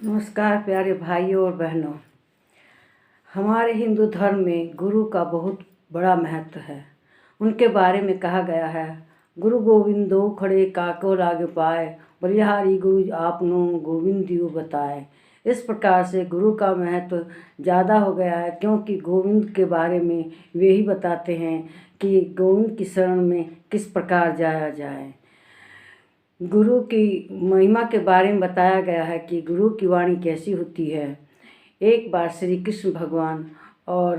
नमस्कार प्यारे भाइयों और बहनों। हमारे हिंदू धर्म में गुरु का बहुत बड़ा महत्व है। उनके बारे में कहा गया है, गुरु गोविंदो खड़े काको लागे पाए, बलिहारी गुरु आपनो गोविंद दियो बताए। इस प्रकार से गुरु का महत्व ज़्यादा हो गया है, क्योंकि गोविंद के बारे में वे ही बताते हैं कि गोविंद की शरण में किस प्रकार जाया जाए। गुरु की महिमा के बारे में बताया गया है कि गुरु की वाणी कैसी होती है। एक बार श्री कृष्ण भगवान और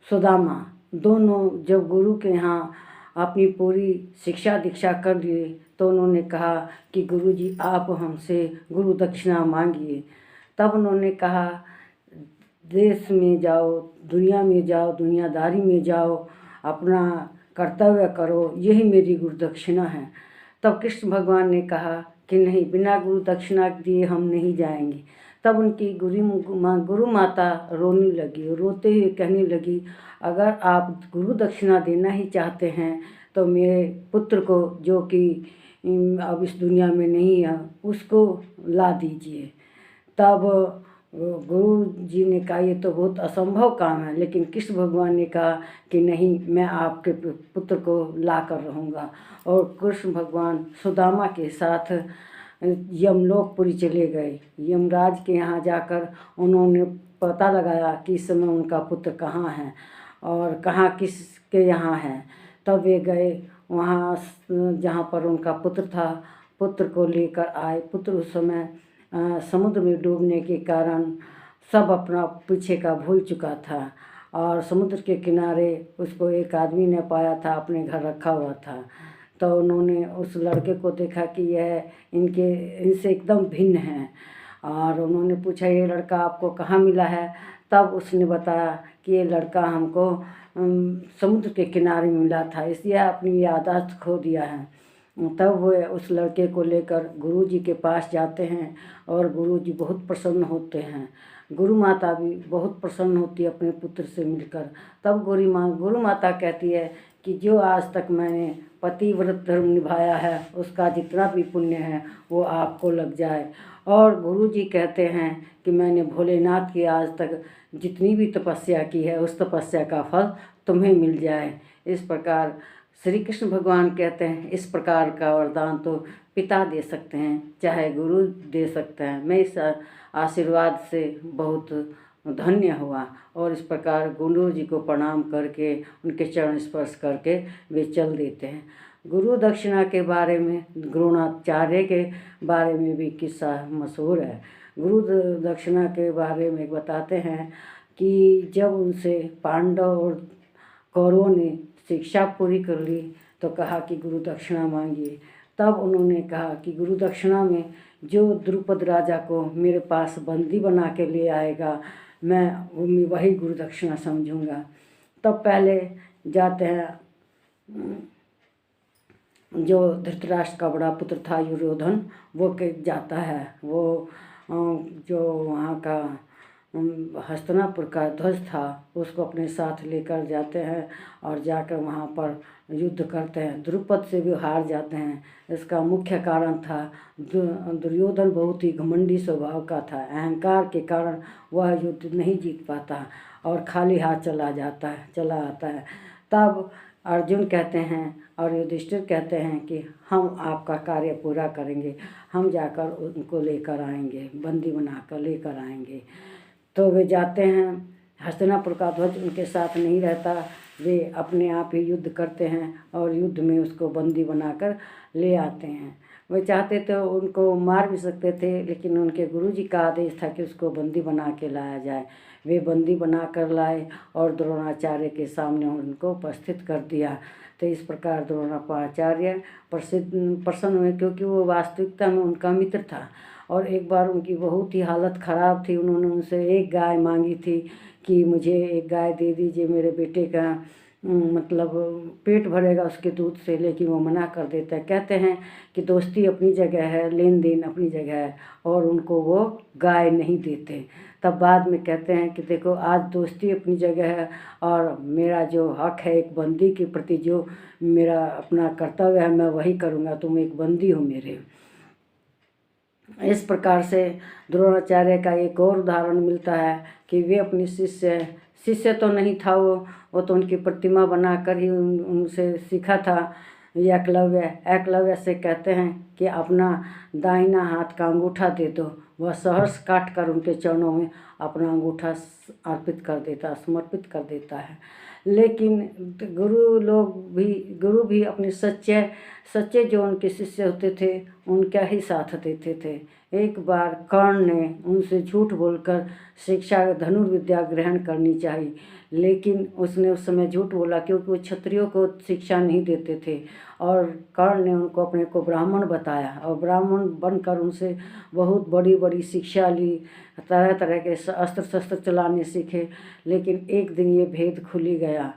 सुदामा दोनों जब गुरु के यहाँ अपनी पूरी शिक्षा दीक्षा कर लिए तो उन्होंने कहा कि गुरु जी आप हमसे गुरु दक्षिणा मांगिए। तब उन्होंने कहा, देश में जाओ, दुनिया में जाओ, दुनियादारी में जाओ, अपना कर्तव्य करो, यही मेरी गुरु दक्षिणा है। तब कृष्ण भगवान ने कहा कि नहीं, बिना गुरु दक्षिणा दिए हम नहीं जाएंगे। तब उनकी गुरु माता रोने लगी, रोते हुए कहने लगी, अगर आप गुरु दक्षिणा देना ही चाहते हैं तो मेरे पुत्र को, जो कि अब इस दुनिया में नहीं है, उसको ला दीजिए। तब गुरु जी ने कहा ये तो बहुत असंभव काम है, लेकिन कृष्ण भगवान ने कहा कि नहीं, मैं आपके पुत्र को ला कर रहूँगा। और कृष्ण भगवान सुदामा के साथ यमलोकपुरी चले गए। यमराज के यहाँ जाकर उन्होंने पता लगाया कि इस समय उनका पुत्र कहाँ है और कहाँ किसके यहाँ है। तब वे गए वहाँ जहाँ पर उनका पुत्र था, पुत्र को लेकर आए। पुत्र उस समय समुद्र में डूबने के कारण सब अपना पीछे का भूल चुका था और समुद्र के किनारे उसको एक आदमी ने पाया था, अपने घर रखा हुआ था। तो उन्होंने उस लड़के को देखा कि यह इनसे एकदम भिन्न है और उन्होंने पूछा, ये लड़का आपको कहाँ मिला है? तब उसने बताया कि ये लड़का हमको समुद्र के किनारे मिला था, इसलिए अपनी याददाश्त खो दिया है। तब वो उस लड़के को लेकर गुरु जी के पास जाते हैं और गुरु जी बहुत प्रसन्न होते हैं। गुरु माता भी बहुत प्रसन्न होती है अपने पुत्र से मिलकर। तब गुरु माता कहती है कि जो आज तक मैंने पतिव्रत धर्म निभाया है उसका जितना भी पुण्य है वो आपको लग जाए। और गुरु जी कहते हैं कि मैंने भोलेनाथ की आज तक जितनी भी तपस्या की है उस तपस्या का फल तुम्हें मिल जाए। इस प्रकार श्री कृष्ण भगवान कहते हैं, इस प्रकार का वरदान तो पिता दे सकते हैं, चाहे गुरु दे सकते हैं। मैं इस आशीर्वाद से बहुत धन्य हुआ और इस प्रकार गुरु जी को प्रणाम करके उनके चरण स्पर्श करके वे चल देते हैं। गुरु दक्षिणा के बारे में, द्रोणाचार्य के बारे में भी किस्सा मशहूर है। गुरु दक्षिणा के बारे में बताते हैं कि जब उनसे पांडव और कौरवों ने शिक्षा पूरी कर ली तो कहा कि गुरु दक्षिणा मांगिए। तब उन्होंने कहा कि गुरु दक्षिणा में जो द्रुपद राजा को मेरे पास बंदी बना के ले आएगा, मैं वही गुरु दक्षिणा समझूंगा। तब पहले जाते हैं, जो धृतराष्ट्र का बड़ा पुत्र था युरोधन, वो जाता है। वो जो वहाँ का हस्तिनापुर का ध्वज था उसको अपने साथ लेकर जाते हैं और जाकर वहाँ पर युद्ध करते हैं। द्रुपद से भी हार जाते हैं। इसका मुख्य कारण था दुर्योधन बहुत ही घमंडी स्वभाव का था। अहंकार के कारण वह युद्ध नहीं जीत पाता और खाली हाथ चला आता है। तब अर्जुन कहते हैं और युधिष्ठिर कहते हैं कि हम आपका कार्य पूरा करेंगे, हम जाकर उनको लेकर आएंगे, बंदी बनाकर लेकर आएंगे। तो वे जाते हैं। हस्तिनापुर का ध्वज उनके साथ नहीं रहता, वे अपने आप ही युद्ध करते हैं और युद्ध में उसको बंदी बनाकर ले आते हैं। वे चाहते तो उनको मार भी सकते थे, लेकिन उनके गुरु जी का आदेश था कि उसको बंदी बना के लाया जाए। वे बंदी बना कर लाए और द्रोणाचार्य के सामने उनको उपस्थित कर दिया। तो इस प्रकार द्रोणाचार्य प्रसन्न हुए, क्योंकि वो वास्तविकता में उनका मित्र था। और एक बार उनकी बहुत ही हालत ख़राब थी, उन्होंने उनसे एक गाय मांगी थी कि मुझे एक गाय दे दीजिए, मेरे बेटे का मतलब पेट भरेगा उसके दूध से, लेकिन वो मना कर देता है। कहते हैं कि दोस्ती अपनी जगह है, लेन देन अपनी जगह है, और उनको वो गाय नहीं देते। तब बाद में कहते हैं कि देखो, आज दोस्ती अपनी जगह है और मेरा जो हक है एक बंदी के प्रति, जो मेरा अपना कर्तव्य है मैं वही करूँगा, तुम एक बंदी हो मेरे। इस प्रकार से द्रोणाचार्य का एक और उदाहरण मिलता है कि वे अपनी शिष्य तो नहीं था वो तो उनकी प्रतिमा बनाकर ही उनसे सीखा था। एकलव्य से कहते हैं कि अपना दाहिना हाथ का अंगूठा दे दो। वह सहर्ष काट कर उनके चरणों में अपना अंगूठा समर्पित कर देता है। लेकिन गुरु भी अपने सच्चे जो उनके शिष्य होते थे उनका ही साथ देते थे। एक बार कर्ण ने उनसे झूठ बोलकर धनुर्विद्या ग्रहण करनी चाहिए, लेकिन उसने उस समय झूठ बोला क्योंकि वो क्षत्रियों को शिक्षा नहीं देते थे। और कर्ण ने उनको अपने को ब्राह्मण बताया और ब्राह्मण बनकर उनसे बहुत बड़ी बड़ी शिक्षा ली, तरह तरह के अस्त्र शस्त्र चलाने सीखे। लेकिन एक दिन ये भेद खुल ही गया,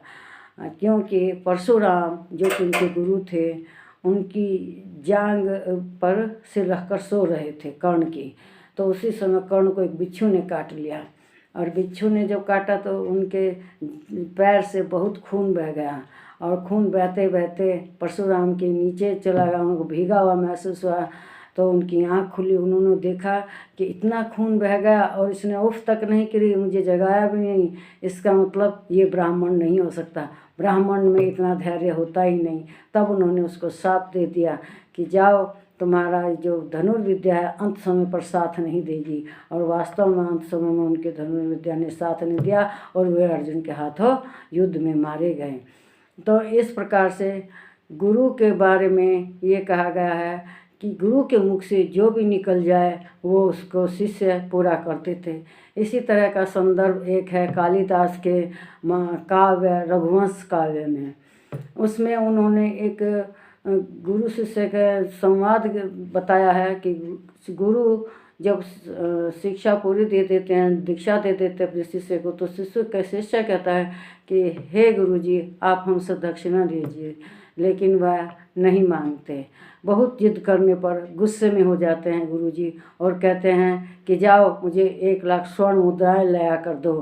क्योंकि परशुराम जो कि उनके गुरु थे उनकी जांग पर सिर रखकर सो रहे थे कर्ण की। तो उसी समय कर्ण को एक बिच्छू ने काट लिया और बिच्छू ने जब काटा तो उनके पैर से बहुत खून बह गया और खून बहते बहते परशुराम के नीचे चला गया। उनको भीगा हुआ महसूस हुआ तो उनकी आँख खुली। उन्होंने देखा कि इतना खून बह गया और इसने उफ तक नहीं करी, मुझे जगाया भी नहीं। इसका मतलब ये ब्राह्मण नहीं हो सकता, ब्राह्मण में इतना धैर्य होता ही नहीं। तब उन्होंने उसको शाप दे दिया कि जाओ, तुम्हारा जो धनुर्विद्या है अंत समय पर साथ नहीं देगी। और वास्तव में अंत समय में उनके धनुर्विद्या ने साथ नहीं दिया और वे अर्जुन के हाथों युद्ध में मारे गए। तो इस प्रकार से गुरु के बारे में ये कहा गया है कि गुरु के मुख से जो भी निकल जाए वो उसको शिष्य पूरा करते थे। इसी तरह का संदर्भ एक है कालिदास के काव्य रघुवंश काव्य में। उसमें उन्होंने एक गुरु शिष्य का संवाद बताया है कि गुरु जब शिक्षा पूरी दे देते हैं, दीक्षा दे देते हैं अपने शिष्य को, तो शिष्य कहता है कि हे गुरुजी आप हमसे दक्षिणा लीजिए, लेकिन वह नहीं मांगते। बहुत जिद करने पर गुस्से में हो जाते हैं गुरुजी और कहते हैं कि जाओ मुझे 1 लाख स्वर्ण मुद्राएं लाया कर दो।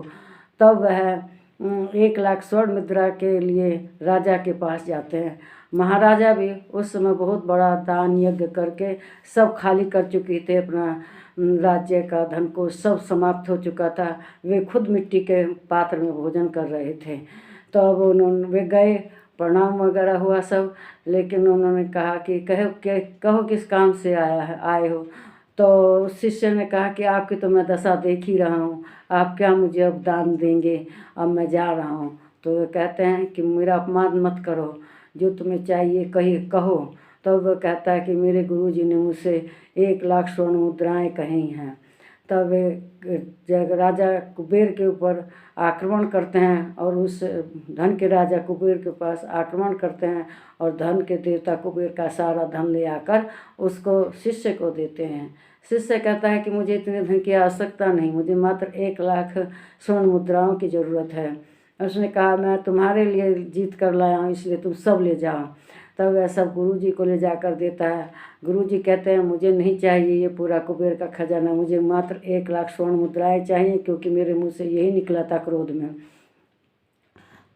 तब वह 1 लाख स्वर्ण मुद्रा के लिए राजा के पास जाते हैं। महाराजा भी उस समय बहुत बड़ा दान यज्ञ करके सब खाली कर चुके थे, अपना राज्य का धन को सब समाप्त हो चुका था। वे खुद मिट्टी के पात्र में भोजन कर रहे थे। तो अब वे गए, प्रणाम वगैरह हुआ सब, लेकिन उन्होंने कहा कि कहो किस काम से आए हो। तो शिष्य ने कहा कि आपकी तो मैं दशा देख ही रहा हूँ, आप क्या मुझे अब दान देंगे, अब मैं जा रहा हूँ। तो वे कहते हैं कि मेरा अपमान मत करो, जो तुम्हें चाहिए कहो। तब वह कहता है कि मेरे गुरुजी ने मुझसे 1 लाख स्वर्ण मुद्राएं कही हैं। तब वे राजा कुबेर के ऊपर आक्रमण करते हैं और उस धन के राजा कुबेर के पास आक्रमण करते हैं और धन के देवता कुबेर का सारा धन ले आकर उसको शिष्य को देते हैं। शिष्य कहता है कि मुझे इतने धन की आवश्यकता नहीं, मुझे मात्र 1 लाख स्वर्ण मुद्राओं की ज़रूरत है। उसने कहा मैं तुम्हारे लिए जीत कर लाया हूँ, इसलिए तुम सब ले जाओ। तब वह सब गुरुजी को ले जाकर देता है। गुरुजी कहते हैं मुझे नहीं चाहिए ये पूरा कुबेर का खजाना, मुझे मात्र 1 लाख स्वर्ण मुद्राएं चाहिए, क्योंकि मेरे मुंह से यही निकला था क्रोध में।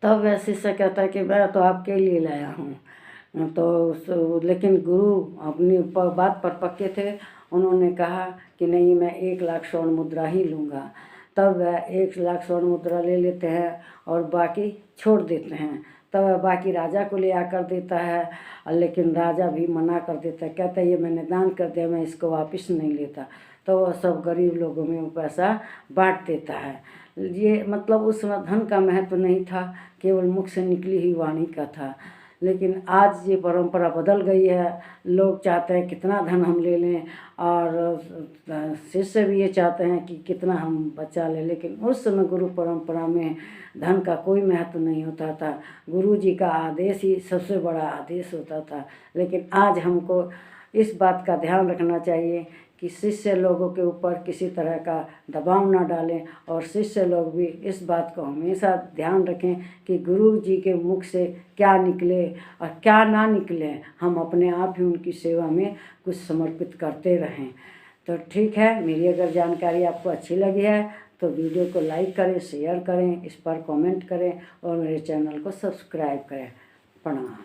तब वह शिष्य कहता है कि मैं तो आपके लिए लाया हूँ। तो लेकिन गुरु अपनी बात पर पक्के थे, उन्होंने कहा कि नहीं मैं 1 लाख स्वर्ण मुद्रा ही लूँगा। तब वह 1 लाख स्वर्ण मुद्रा ले लेते हैं और बाकी छोड़ देते हैं। तब वह बाकी राजा को ले आकर देता है, लेकिन राजा भी मना कर देता है, कहता है ये मैंने दान कर दिया, मैं इसको वापस नहीं लेता। तो वह सब गरीब लोगों में वो पैसा बांट देता है। ये मतलब उस समय धन का महत्व नहीं था, केवल मुख से निकली ही वाणी का था। लेकिन आज ये परंपरा बदल गई है, लोग चाहते हैं कितना धन हम ले लें और शिष्य भी ये चाहते हैं कि कितना हम बचा लें। लेकिन उस समय गुरु परंपरा में धन का कोई महत्व नहीं होता था, गुरु जी का आदेश ही सबसे बड़ा आदेश होता था। लेकिन आज हमको इस बात का ध्यान रखना चाहिए कि शिष्य लोगों के ऊपर किसी तरह का दबाव ना डालें और शिष्य लोग भी इस बात को हमेशा ध्यान रखें कि गुरु जी के मुख से क्या निकले और क्या ना निकले, हम अपने आप ही उनकी सेवा में कुछ समर्पित करते रहें। तो ठीक है, मेरी अगर जानकारी आपको अच्छी लगी है तो वीडियो को लाइक करें, शेयर करें, इस पर कमेंट करें और मेरे चैनल को सब्सक्राइब करें। प्रणाम।